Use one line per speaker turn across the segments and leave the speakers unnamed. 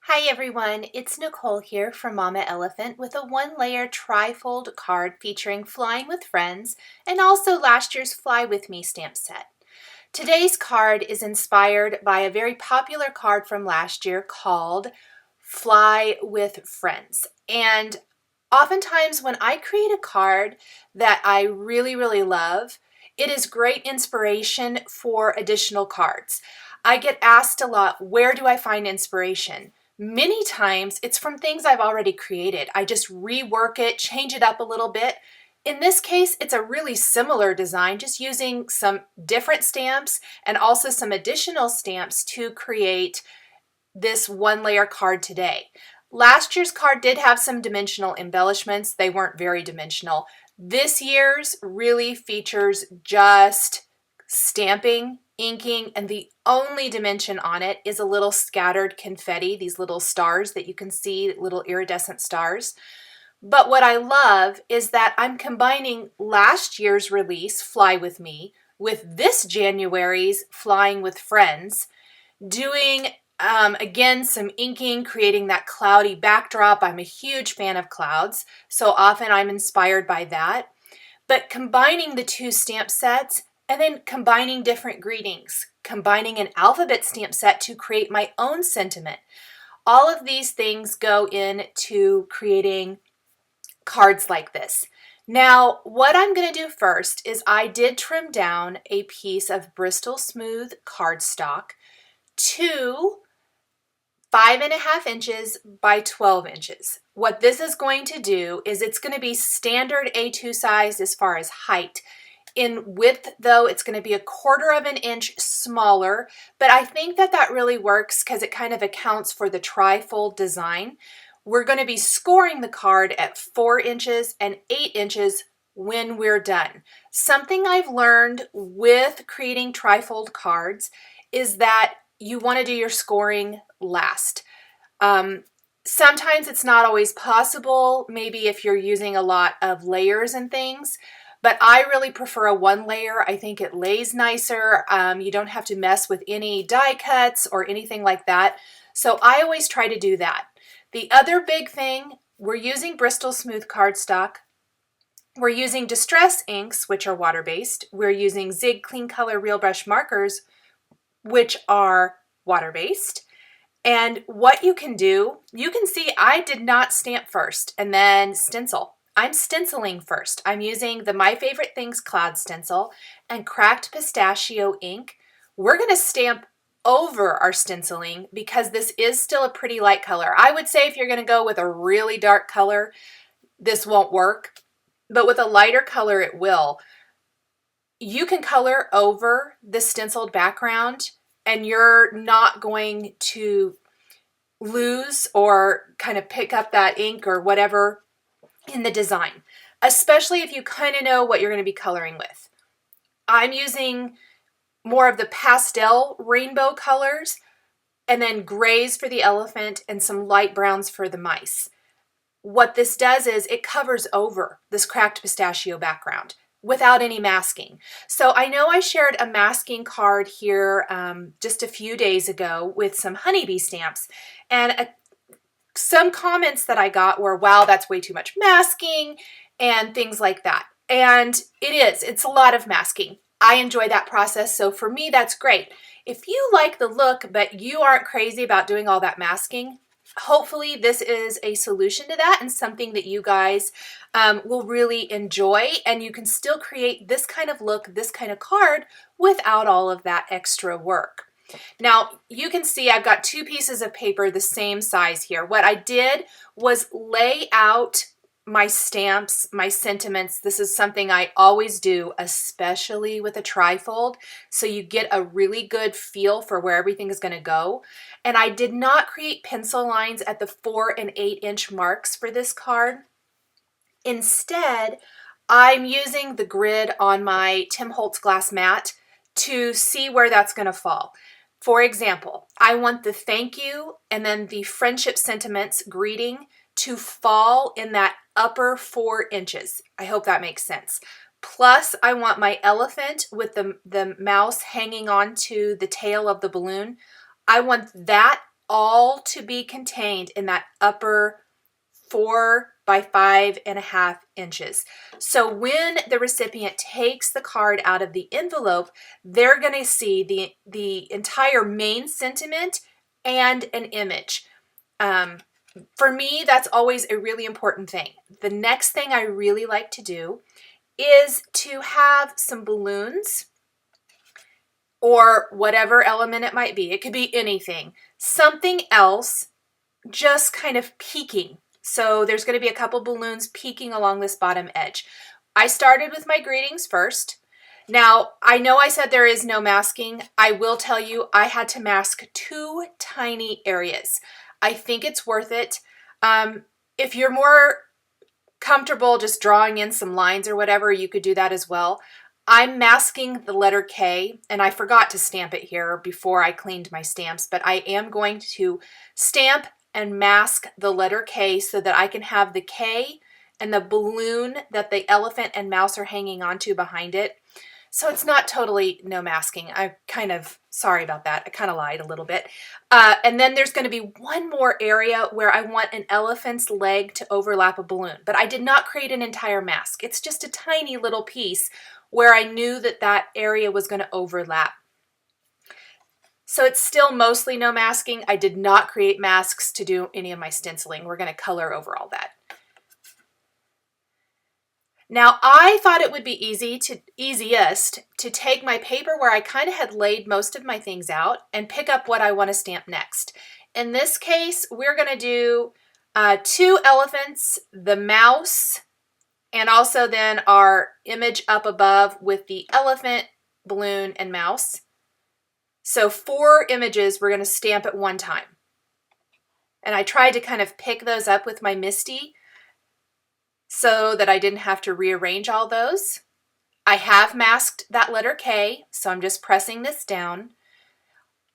Hi everyone, it's Nicole here from Mama Elephant with a one-layer trifold card featuring Flying with Friends and also last year's Fly With Me stamp set. Today's card is inspired by a very popular card from last year called Fly with Friends. And oftentimes when I create a card that I really love, it is great inspiration for additional cards. I get asked a lot, where do I find inspiration? Many times it's from things I've already created. I just rework it, change it up a little bit. In this case, it's a really similar design, just using some different stamps and also some additional stamps to create this one-layer card today. Last year's card did have some dimensional embellishments. They weren't very dimensional. This year's really features just stamping, inking, and the only dimension on it is a little scattered confetti, these little stars that you can see, little iridescent stars. But what I love is that I'm combining last year's release, Fly With Me, with this January's Flying with Friends, doing again some inking, creating that cloudy backdrop. I'm a huge fan of clouds, so often I'm inspired by that. But combining the two stamp sets and then combining different greetings, combining an alphabet stamp set to create my own sentiment. All of these things go into creating cards like this. Now, what I'm going to do first is I did trim down a piece of Bristol Smooth cardstock to 5.5 inches by 12 inches. What this is going to do is it's going to be standard A2 size as far as height. In width, though, it's going to be 1/4 of an inch smaller, but I think that really works because it kind of accounts for the tri-fold design. We're going to be scoring the card at 4 inches and 8 inches when we're done. Something I've learned with creating tri-fold cards is that you want to do your scoring last. Sometimes it's not always possible, maybe if you're using a lot of layers and things, but I really prefer a one layer. I think it lays nicer. You don't have to mess with any die cuts or anything like that. So I always try to do that. The other big thing, we're using Bristol Smooth cardstock. We're using Distress inks, which are water-based. We're using Zig Clean Color Real Brush markers, which are water-based. And what you can do, you can see I did not stamp first and then stencil. I'm stenciling first. I'm using the My Favorite Things Cloud Stencil and Cracked Pistachio ink. We're going to stamp over our stenciling because this is still a pretty light color. I would say if you're going to go with a really dark color, this won't work, but with a lighter color, it will. You can color over the stenciled background and you're not going to lose or kind of pick up that ink or whatever in the design, especially if you kind of know what you're going to be coloring with. I'm using more of the pastel rainbow colors and then grays for the elephant and some light browns for the mice. What this does is it covers over this cracked pistachio background without any masking. So I know I shared a masking card here just a few days ago with some honeybee stamps, and some comments that I got were, wow, that's way too much masking and things like that. And it's a lot of masking. I enjoy that process, so for me, that's great. If you like the look, but you aren't crazy about doing all that masking, hopefully this is a solution to that and something that you guys will really enjoy, and you can still create this kind of look, this kind of card without all of that extra work. Now you can see I've got 2 pieces of paper the same size here. What I did was lay out my stamps, my sentiments. This is something I always do, especially with a trifold, so you get a really good feel for where everything is going to go. And I did not create pencil lines at the 4 and 8 inch marks for this card. Instead, I'm using the grid on my Tim Holtz glass mat to see where that's going to fall. For example, I want the thank you and then the friendship sentiments greeting to fall in that upper 4 inches. I hope that makes sense. Plus, I want my elephant with the mouse hanging on to the tail of the balloon. I want that all to be contained in that upper 4 by 5.5 inches. So when the recipient takes the card out of the envelope, they're going to see the entire main sentiment and an image. For me, that's always a really important thing. The next thing I really like to do is to have some balloons or whatever element it might be. It could be anything. Something else just kind of peeking. So there's going to be a couple balloons peeking along this bottom edge. I started with my greetings first. Now, I know I said there is no masking. I will tell you I had to mask 2 tiny areas. I think it's worth it. If you're more comfortable just drawing in some lines or whatever, you could do that as well. I'm masking the letter K, and I forgot to stamp it here before I cleaned my stamps, but I am going to stamp and mask the letter K so that I can have the K and the balloon that the elephant and mouse are hanging onto behind it. So it's not totally no masking. I'm kind of sorry about that. I kind of lied a little bit. And then there's going to be one more area where I want an elephant's leg to overlap a balloon, but I did not create an entire mask. It's just a tiny little piece where I knew that that area was going to overlap. So it's still mostly no masking. I did not create masks to do any of my stenciling. We're going to color over all that. Now, I thought it would be easiest to take my paper where I kind of had laid most of my things out and pick up what I want to stamp next. In this case, we're going to do 2 elephants, the mouse, and also then our image up above with the elephant, balloon, and mouse. So 4 images we're going to stamp at one time. And I tried to kind of pick those up with my MISTI so that I didn't have to rearrange all those. I have masked that letter K, so I'm just pressing this down.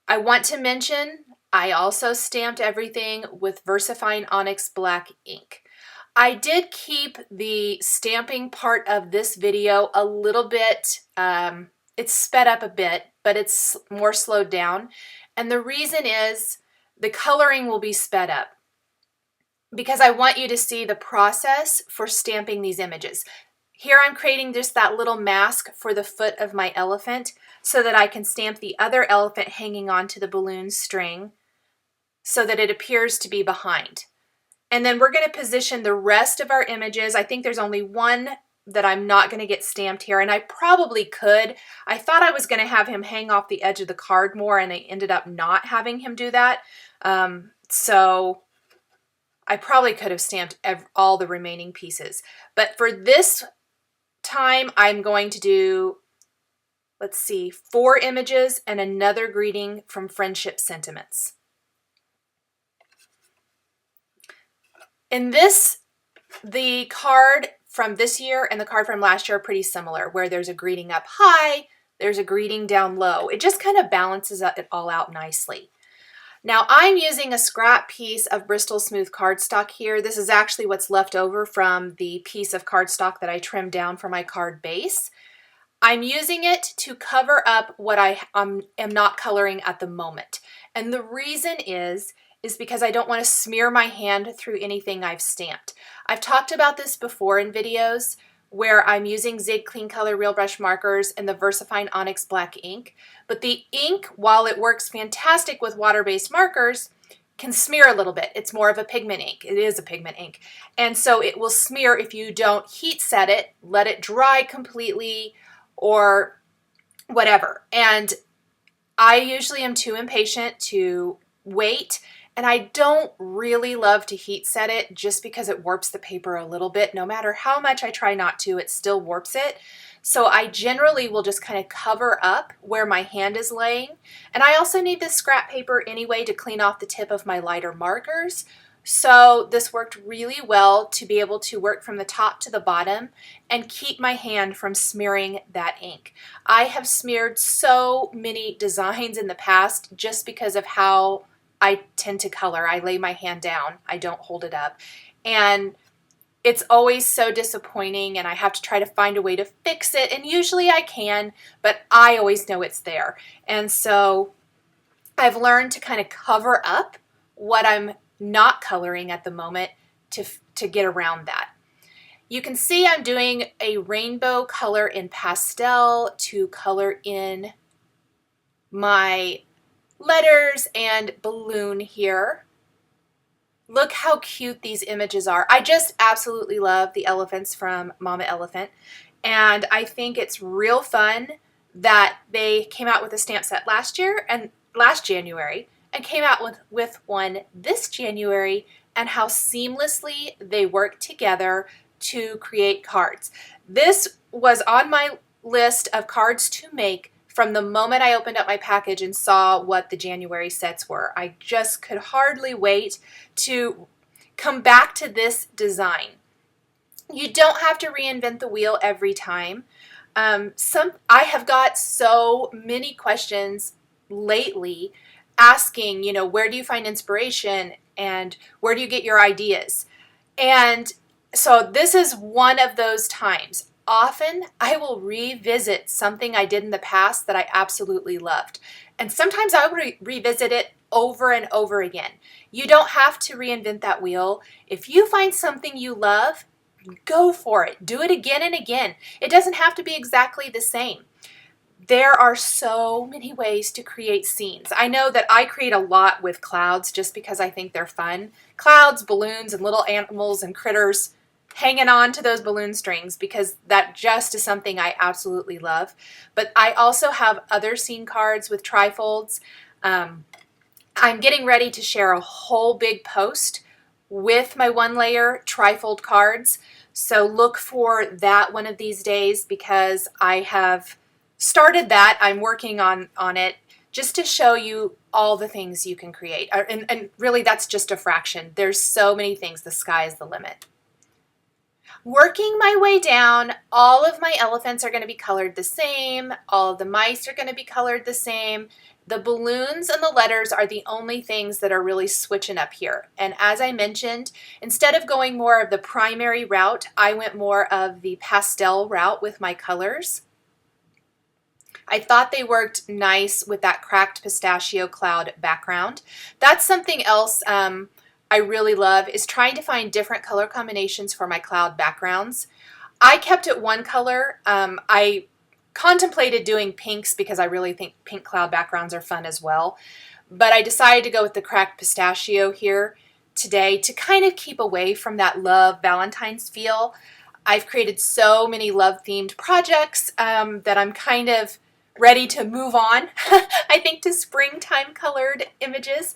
I want to mention I also stamped everything with VersaFine ONYX black ink. I did keep the stamping part of this video a little bit, it's sped up a bit, but it's more slowed down. And the reason is the coloring will be sped up, because I want you to see the process for stamping these images. Here I'm creating just that little mask for the foot of my elephant so that I can stamp the other elephant hanging onto the balloon string so that it appears to be behind. And then we're going to position the rest of our images. I think there's only one that I'm not going to get stamped here, and I probably could. I thought I was going to have him hang off the edge of the card more, and I ended up not having him do that. So I probably could have stamped all the remaining pieces. But for this time, I'm going to do, let's see, 4 images and another greeting from Friendship Sentiments. In this, the card from this year and the card from last year are pretty similar, where there's a greeting up high, there's a greeting down low. It just kind of balances it all out nicely. Now I'm using a scrap piece of Bristol Smooth cardstock here. This is actually what's left over from the piece of cardstock that I trimmed down for my card base. I'm using it to cover up what I am not coloring at the moment. And the reason is because I don't want to smear my hand through anything I've stamped. I've talked about this before in videos where I'm using Zig Clean Color Real Brush markers and the VersaFine ONYX black ink. But the ink, while it works fantastic with water-based markers, can smear a little bit. It's more of a pigment ink. It is a pigment ink. And so it will smear if you don't heat set it, let it dry completely, or whatever. And I usually am too impatient to wait. And I don't really love to heat set it just because it warps the paper a little bit. No matter how much I try not to, it still warps it. So I generally will just kind of cover up where my hand is laying. And I also need this scrap paper anyway to clean off the tip of my lighter markers. So this worked really well to be able to work from the top to the bottom and keep my hand from smearing that ink. I have smeared so many designs in the past just because of how I tend to color. I lay my hand down. I don't hold it up. And it's always so disappointing, and I have to try to find a way to fix it. And usually I can, but I always know it's there. And so I've learned to kind of cover up what I'm not coloring at the moment to get around that. You can see I'm doing a rainbow color in pastel to color in my letters and balloon here. Look how cute these images are. I just absolutely love the elephants from Mama Elephant, and I think it's real fun that they came out with a stamp set last January and came out with one this January, and how seamlessly they work together to create cards. This was on my list of cards to make from the moment I opened up my package and saw what the January sets were. I just could hardly wait to come back to this design. You don't have to reinvent the wheel every time. I have got so many questions lately asking, you know, where do you find inspiration and where do you get your ideas? And so this is one of those times. Often I will revisit something I did in the past that I absolutely loved. And sometimes I'll revisit it over and over again. You don't have to reinvent that wheel. If you find something you love, go for it. Do it again and again. It doesn't have to be exactly the same. There are so many ways to create scenes. I know that I create a lot with clouds just because I think they're fun. Clouds, balloons, and little animals and critters hanging on to those balloon strings, because that just is something I absolutely love. But I also have other scene cards with trifolds. I'm getting ready to share a whole big post with my one layer trifold cards. So look for that one of these days, because I have started that. I'm working on it just to show you all the things you can create. And really that's just a fraction. There's so many things. The sky is the limit. Working my way down, all of my elephants are going to be colored the same. All of the mice are going to be colored the same. The balloons and the letters are the only things that are really switching up here. And as I mentioned, instead of going more of the primary route, I went more of the pastel route with my colors. I thought they worked nice with that cracked pistachio cloud background. That's something else I really love, is trying to find different color combinations for my cloud backgrounds. I kept it one color. I contemplated doing pinks because I really think pink cloud backgrounds are fun as well. But I decided to go with the cracked pistachio here today to kind of keep away from that love Valentine's feel. I've created so many love themed projects that I'm kind of ready to move on, I think, to springtime colored images.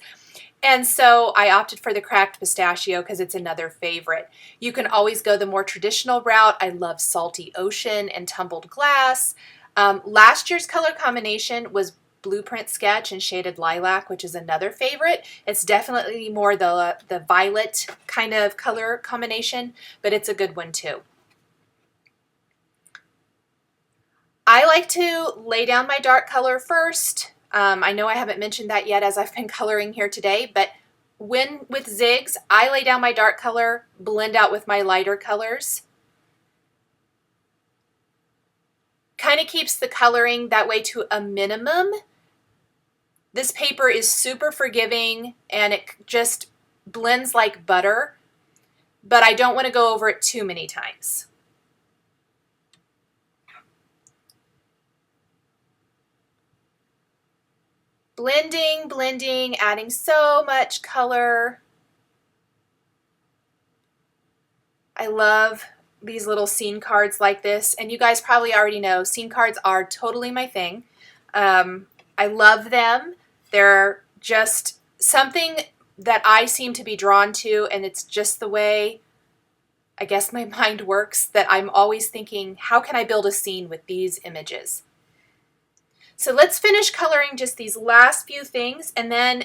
And so I opted for the cracked pistachio because it's another favorite. You can always go the more traditional route. I love salty ocean and tumbled glass. Last year's color combination was blueprint sketch and shaded lilac, which is another favorite. It's definitely more the violet kind of color combination, but it's a good one too. I like to lay down my dark color first. I know I haven't mentioned that yet as I've been coloring here today, but with zigs, I lay down my dark color, blend out with my lighter colors. Kind of keeps the coloring that way to a minimum. This paper is super forgiving and it just blends like butter, but I don't want to go over it too many times. Blending, blending, adding so much color. I love these little scene cards like this, and you guys probably already know scene cards are totally my thing. I love them. They're just something that I seem to be drawn to, and it's just the way, I guess, my mind works, that I'm always thinking, how can I build a scene with these images? So let's finish coloring just these last few things, and then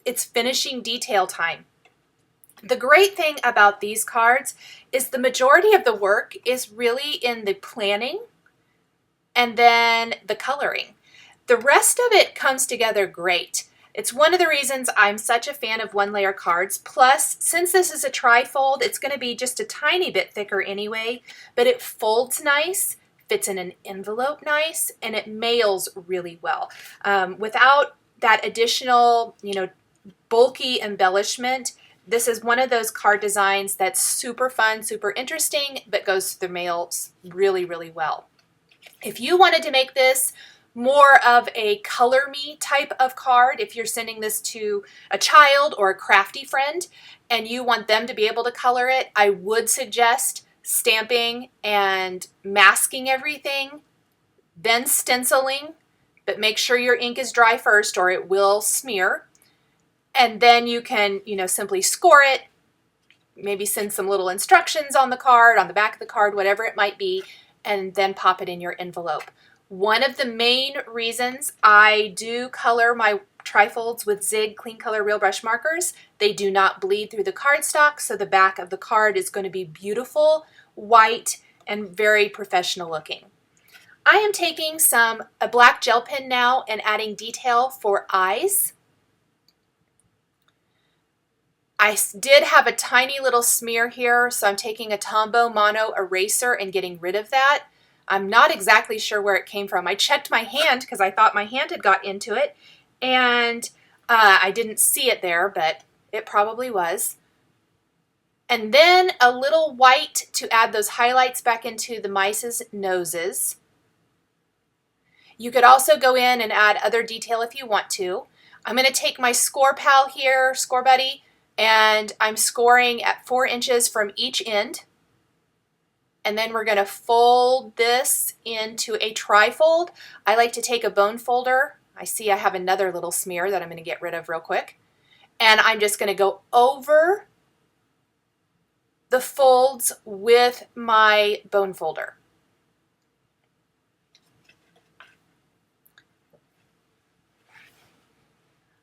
it's finishing detail time. The great thing about these cards is the majority of the work is really in the planning and then the coloring. The rest of it comes together great. It's one of the reasons I'm such a fan of one layer cards. Plus, since this is a trifold, it's going to be just a tiny bit thicker anyway, but it folds nice, fits in an envelope nice, and it mails really well. Without that additional, bulky embellishment, this is one of those card designs that's super fun, super interesting, but goes through the mail really, really well. If you wanted to make this more of a color me type of card, if you're sending this to a child or a crafty friend and you want them to be able to color it, I would suggest stamping and masking everything, then stenciling, but make sure your ink is dry first or it will smear. And then you can, simply score it, maybe send some little instructions on the card, on the back of the card, whatever it might be, and then pop it in your envelope. One of the main reasons I do color my trifolds with Zig Clean Color Real Brush markers, they do not bleed through the cardstock, so the back of the card is going to be beautiful, white, and very professional looking. I am taking a black gel pen now and adding detail for eyes. I did have a tiny little smear here, so I'm taking a Tombow Mono eraser and getting rid of that. I'm not exactly sure where it came from. I checked my hand because I thought my hand had got into it, and I didn't see it there, but it probably was. And then a little white to add those highlights back into the mice's noses. You could also go in and add other detail if you want to. I'm going to take my Score Pal here, Score Buddy, and I'm scoring at 4 inches from each end. And then we're going to fold this into a trifold. I like to take a bone folder. I see I have another little smear that I'm going to get rid of real quick. And I'm just going to go over the folds with my bone folder.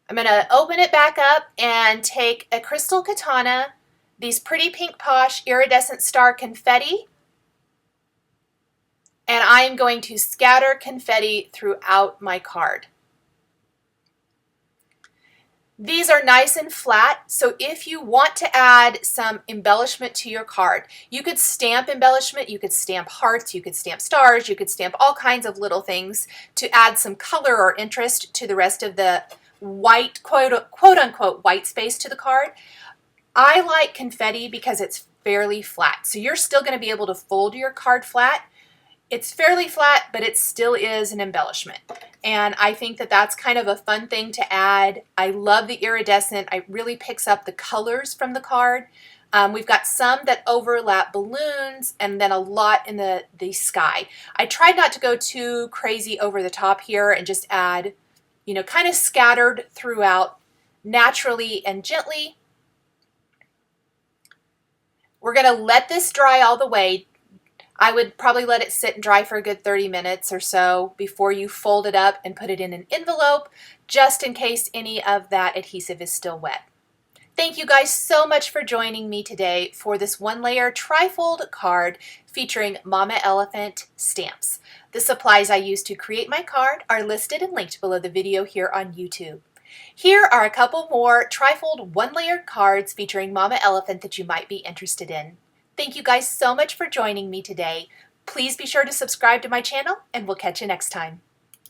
I'm going to open it back up and take a crystal katana, these pretty pink posh iridescent star confetti, and I'm going to scatter confetti throughout my card. These are nice and flat, so if you want to add some embellishment to your card, you could stamp embellishment, you could stamp hearts, you could stamp stars, you could stamp all kinds of little things to add some color or interest to the rest of the white, quote unquote, white space to the card. I like confetti because it's fairly flat. So you're still going to be able to fold your card flat. It's fairly flat, but it still is an embellishment. And I think that that's kind of a fun thing to add. I love the iridescent. It really picks up the colors from the card. We've got some that overlap balloons and then a lot in the sky. I tried not to go too crazy over the top here and just add, kind of scattered throughout naturally and gently. We're going to let this dry all the way. I would probably let it sit and dry for a good 30 minutes or so before you fold it up and put it in an envelope, just in case any of that adhesive is still wet. Thank you guys so much for joining me today for this one-layer trifold card featuring Mama Elephant stamps. The supplies I used to create my card are listed and linked below the video here on YouTube. Here are a couple more trifold one-layer cards featuring Mama Elephant that you might be interested in. Thank you guys so much for joining me today. Please be sure to subscribe to my channel, and we'll catch you next time.